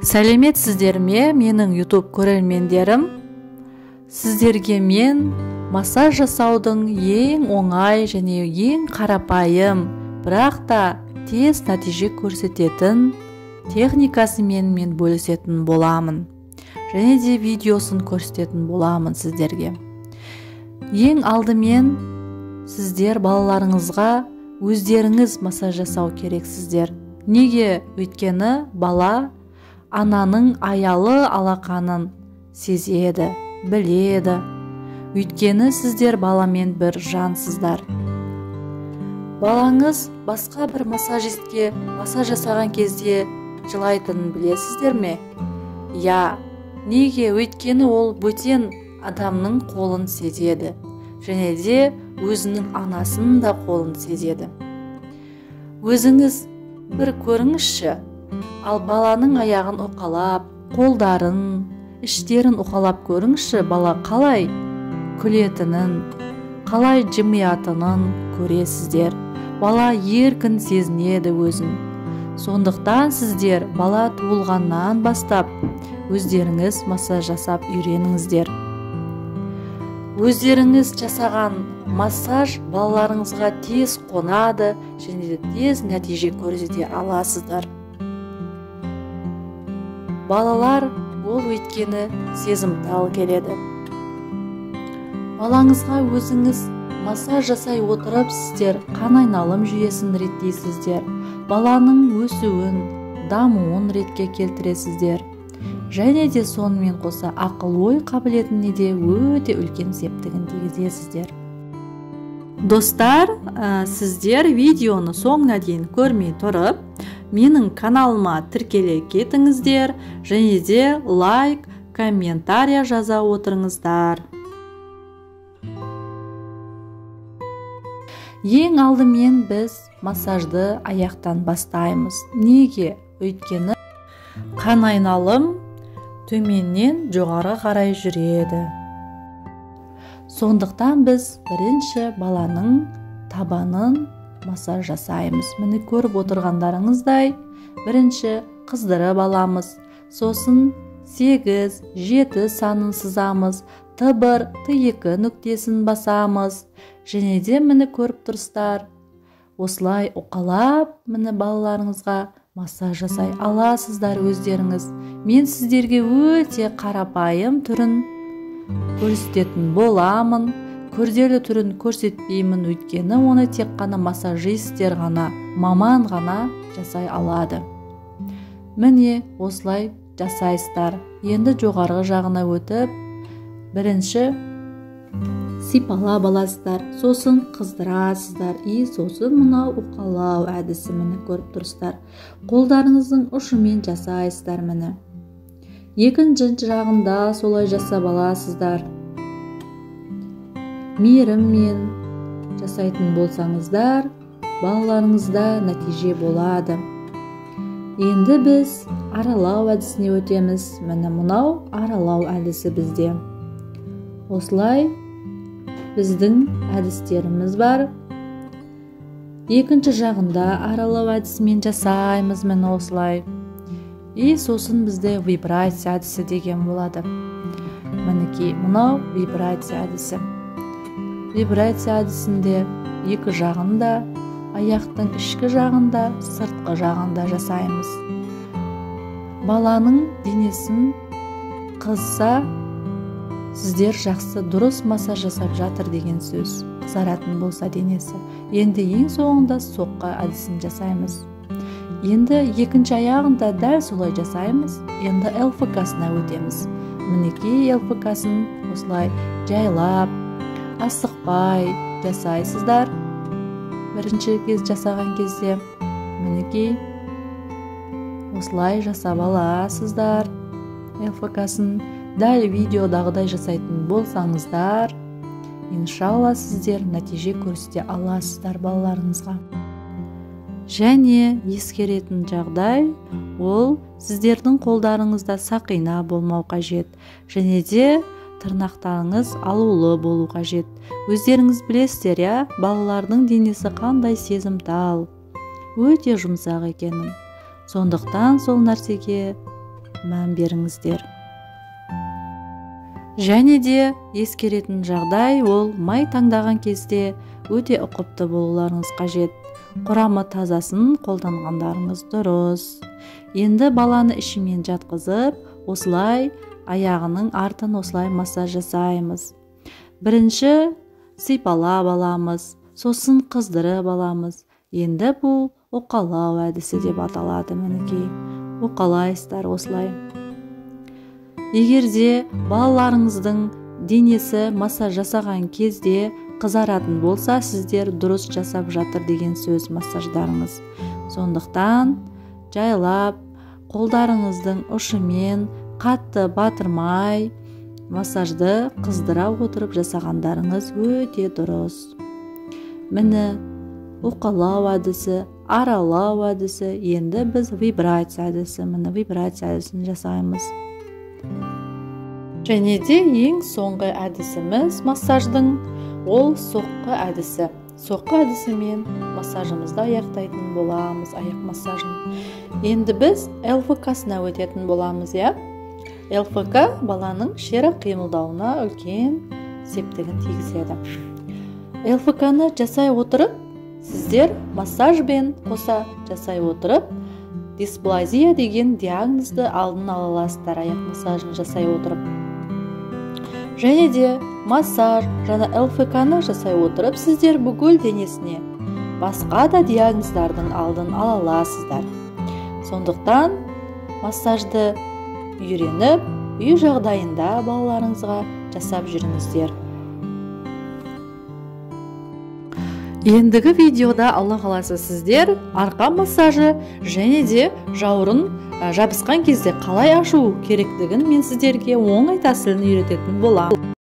Сәлеметсіздер ме, менің YouTube көрермендерім? Сіздерге мен массаж жасаудың ең оңай және ең қарапайым, бірақ та тез нәтиже көрсететін техникасымен мен бөлісетін боламын. Және де видеосын көрсететін боламын сіздерге. Ең алдымен сіздер балаларыңызға өздеріңіз массаж жасау керексіздер. Неге? Өйткені бала ананың аялы алақанын сезеді, біледі. Өйткені сіздер баламен бір жансыздар. Балаңыз басқа бір массажистке массаж жасаған кезде жылайтынын білесіздер ме? Я, неге? Өйткені ол бөтен адамның қолын сезеді. Және де өзінің анасының да қолын сезеді. Өзіңіз бір көріңізші, ал баланың аяғын уқалап, қолдарын, іштерін уқалап көріңізші, бала қалай күлетінін, қалай жымиятынын көресіздер. Бала еркін сезінеді өзін. Сондықтан сіздер бала туылғаннан бастап өздеріңіз массаж жасап үйреніңіздер. Өздеріңіз жасаған массаж балаларыңызға тез қонады және де тез нәтиже көрсете аласыздар. Балалар ол өйткені сезімтал келеді. Балаңызға өзіңіз массаж жасай отырып сіздер қан айналым жүйесін реттейсіздер. Баланың өсуін, дамуын ретке келтіресіздер. Және де сонымен қоса ақыл-ой қабілетіне де өте үлкен септігін тигізесіздер. Достар, сіздер видеоны соңына дейін көрмей тұрып, менің каналыма тіркеле кетіңіздер, және де лайк, комментария жаза отырыңыздар. Ең алдымен біз массажды аяқтан бастаймыз. Неге? Өйткені қан айналым төменнен жоғары қарай жүреді. Сондықтан біз бірінші баланың табанын массаж жасаймыз. Міне көріп отырғандарыңыздай, бірінші қыздырып аламыз. Сосын 8-7 санын сызамыз. Т1, Т2 нүктесін басамыз. Және де міне көріп тұрсыздар. Осылай уқалап, міне балаларыңызға массаж жасай аласыздар өздеріңіз. Мен сіздерге өте қарапайым түрін көрсететін боламын. Күрделі түрін көрсетпеймін, өйткені оны тек қана массажистер ғана, маман ғана жасай алады. Міне осылай жасайсыздар. Енді жоғарғы жағына өтіп, бірінші сипалап аласыздар, сосын қыздырасыздар, сосын мынау уқалау әдісі міне көріп тұрсыздар. Қолдарыңыздың ұшымен жасайсыздар міне. Екінші жағында солай жасап аласыздар. Мейіріммен жасайтын болсаңыздар, балаларыңызда нәтиже болады. Енді біз аралау әдісіне өтеміз. Міне мұнау аралау әдісі бізде. Осылай біздің әдістеріміз бар. Екінші жағында аралау әдісімен жасаймыз міне осылай. Сосын бізде вибрация әдісі деген болады. Мінекей, мұнау вибрация әдісі. Вибрация әдісінде екі жағында, аяқтың ішкі жағында, сыртқы жағында жасаймыз. Баланың денесін қызса, сіздер жақсы дұрыс массаж жасап жатыр деген сөз. Қызаратын болса денесі. Енді ең соңында соққы әдісін жасаймыз. Енді екінші аяғында дәл солай жасаймыз. Енді ЛФК-сына өтеміз. Мінекей ЛФК-сын осылай жайлап, асықпай жасайсыздар. Бірінші кез жасаған кезде мінекей осылай жасап аласыздар. ЛФК-сын дәл видеодағыдай жасайтын болсаңыздар, иншалла сіздер нәтиже көрсете аласыздар балаларыңызға. Және ескеретін жағдай, ол сіздердің қолдарыңызда сақина болмау қажет. Және де тырнақтарыңыз алулы болу қажет. Өздеріңіз білесіздер, балалардың денесі қандай сезімтал, өте жұмсақ екенін. Сондықтан сол нәрсеге мән беріңіздер. Және де ескеретін жағдай ол май таңдаған кезде өте ұқыпты болуларыңыз қажет. Құрамы тазасын қолданғандарыңыз дұрыс. Енді баланы ішімен жатқызып, осылай аяғының артын осылай массаж жасаймыз. Бірінші сипалап аламыз, сосын қыздырып аламыз. Енді бұл уқалау әдісі деп аталады. Мінекей, уқалайсыздар осылай. Егерде балаларыңыздың денесі массаж жасаған кезде қызаратын болса, сіздер дұрыс жасап жатыр деген сөз массаждарыңыз. Сондықтан жайлап қолдарыңыздың ұшымен қатты батырмай массажды қыздыра отырып жасағандарыңыз өте дұрыс. Міне уқалау әдісі, аралау әдісі, енді біз вибрация әдісі, міне вибрация әдісін жасаймыз. Және де ең соңғы әдісіміз массаждың ол соққы әдісі. Соққы әдісімен массажымызды аяқтайтын боламыз, аяқ массажын. Енді біз ЛФК-сына өтетін боламыз, иә? ЛФК баланың шері қимылдауына үлкен септігін тигізеді. ЛФК-ны жасай отырып, сіздер массажбен қоса жасай отырып, дисплазия деген диагнозды алдын ала аласыздар, аяқ массажын жасай отырып. Және де массаж және ЛФК-ны жасай отырып, сіздер бүкіл денесіне басқа да диагноздардың алдын ала аласыздар. Сондықтан массажды үйреніп, үй жағдайында балаларыңызға жасап жүріңіздер. Ендігі видеода Алла қаласа сіздер арқа массажы және де жауырын жабысқан кезде қалай ашу керектігін мен сіздерге оңай тәсілін үйрететін боламын.